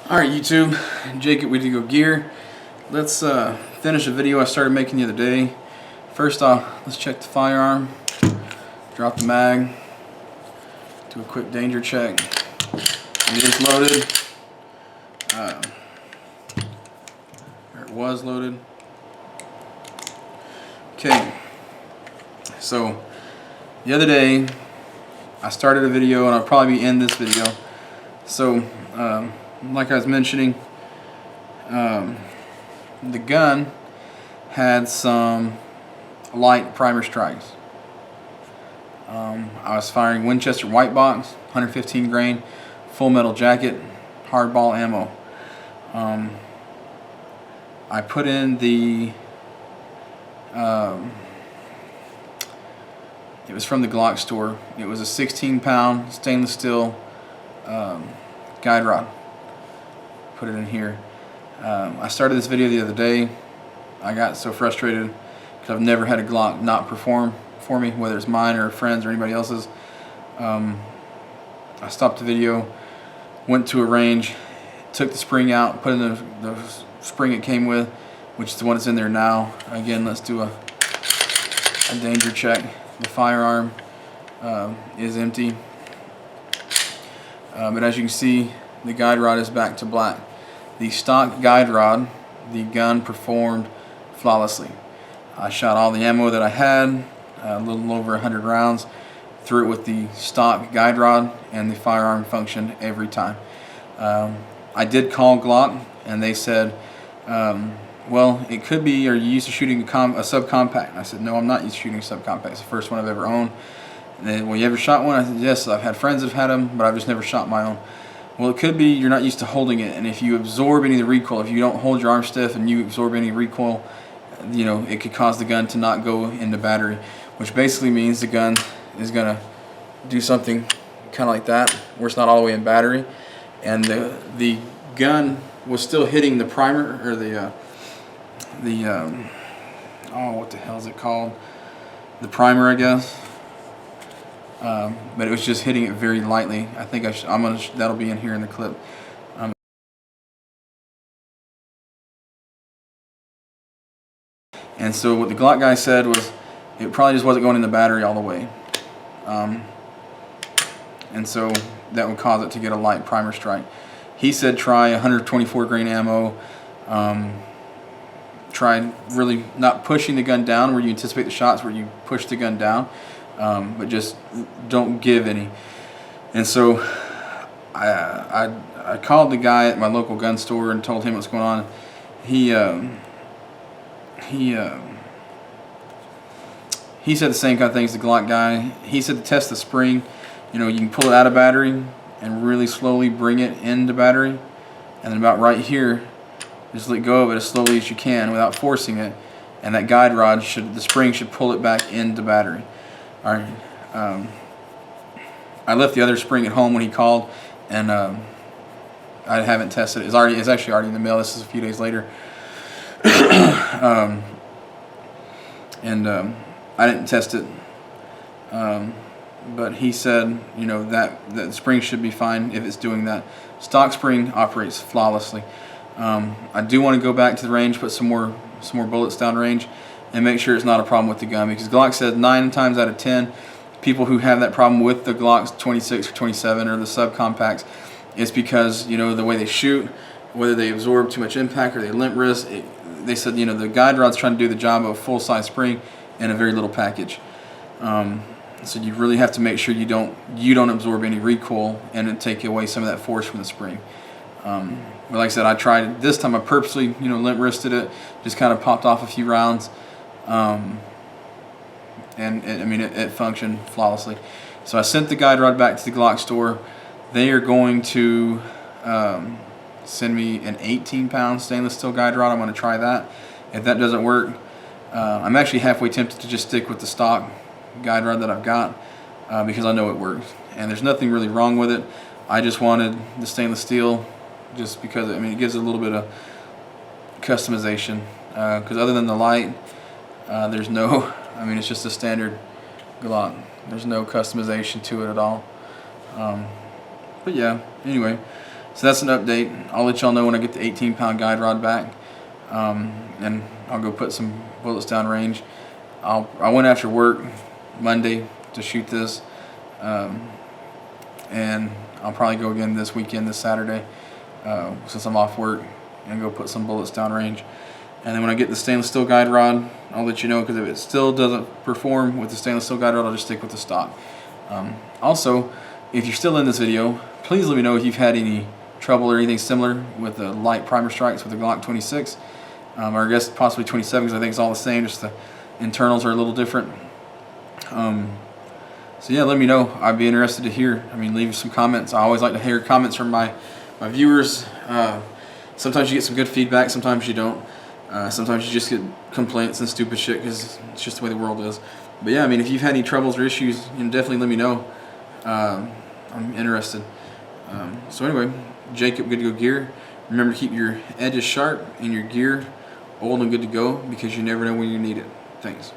Alright YouTube, Jacob with Go Gear. Let's finish a video I started making the other day. First off, let's check the firearm, drop the mag, do a quick danger check. It is loaded, or it was loaded. Okay, so the other day I started a video and I'll probably be in this video. So like I was mentioning, the gun had some light primer strikes. I was firing Winchester white box, 115 grain, full metal jacket, hardball ammo. I put in the it was from the Glock store. It was a 16-pound stainless steel guide rod. Put it in here. I started this video the other day. I got so frustrated because I've never had a Glock not perform for me, whether it's mine or friends or anybody else's. I stopped the video, went to a range, took the spring out, put in the spring it came with, which is the one that's in there now. Again, let's do a danger check. The firearm is empty, but as you can see, the guide rod is back to black. The stock guide rod, the gun performed flawlessly. I shot all the ammo that I had, a little over 100 rounds, threw it with the stock guide rod, and the firearm functioned every time. I did call Glock, and they said, well, it could be, are you used to shooting a subcompact? And I said, no, I'm not used to shooting a subcompact. It's the first one I've ever owned. And they, well, you ever shot one? I said, yes, I've had friends that have had them, but I've just never shot my own. Well, it could be you're not used to holding it, and if you absorb any of the recoil, if you don't hold your arm stiff and you absorb any recoil, you know, it could cause the gun to not go into battery, which basically means the gun is going to do something kind of like that, where it's not all the way in battery, and the gun was still hitting the primer, or oh, what the hell is it called? The primer, I guess. But it was just hitting it very lightly. I think that'll be in here in the clip. And so what the Glock guy said was it probably just wasn't going in the battery all the way. And so that would cause it to get a light primer strike. He said try 124 grain ammo. Try really not pushing the gun down where you anticipate the shots, where you push the gun down. But just don't give any. And so I called the guy at my local gun store and told him what's going on. He said the same kind of things, the Glock guy. He said to test the spring, you know, you can pull it out of battery and really slowly bring it into battery, and then about right here, just let go of it as slowly as you can without forcing it, and that guide rod the spring should pull it back into battery. Alright, I left the other spring at home when he called, and I haven't tested it. It's actually already in the mail. This is a few days later. I didn't test it, but he said, you know, that spring should be fine if it's doing that. Stock spring operates flawlessly. I do want to go back to the range, put some more bullets down range, and make sure it's not a problem with the gun, because Glock said 9 times out of 10 people who have that problem with the Glocks 26 or 27 or the subcompacts, it's because, you know, the way they shoot, whether they absorb too much impact or they limp wrist. They said, you know, the guide rod's trying to do the job of a full-size spring in a very little package. So you really have to make sure you don't absorb any recoil and take away some of that force from the spring. But like I said, I tried it this time. I purposely, you know, limp wristed it, just kind of popped off a few rounds, and it functioned flawlessly. So I sent the guide rod back to the Glock store. They are going to send me an 18-pound stainless steel guide rod. I'm going to try that. If that doesn't work, I'm actually halfway tempted to just stick with the stock guide rod that I've got, because I know it works, and there's nothing really wrong with it. I just wanted the stainless steel, just because it gives it a little bit of customization. Because other than the light, there's no. It's just a standard Glock. There's no customization to it at all. But yeah, anyway, So that's an update. I'll let y'all know when I get the 18-pound guide rod back, and I'll go put some bullets down range. I went after work Monday to shoot this, and I'll probably go again this weekend, this Saturday, since I'm off work, and go put some bullets down range. And then when I get the stainless steel guide rod, I'll let you know, because if it still doesn't perform with the stainless steel guide rod, I'll just stick with the stock. Also, if you're still in this video, please let me know if you've had any trouble or anything similar with the light primer strikes with the Glock 26, or I guess possibly 27, because I think it's all the same, just the internals are a little different. So yeah, let me know. I'd be interested to hear. I mean, leave some comments. I always like to hear comments from my viewers. Sometimes you get some good feedback, sometimes you don't. Sometimes you just get complaints and stupid shit, because it's just the way the world is. But yeah, I mean, if you've had any troubles or issues, definitely let me know. I'm interested. So anyway, Jacob, Good to Go Gear. Remember to keep your edges sharp and your gear old and good to go, because you never know when you need it. Thanks.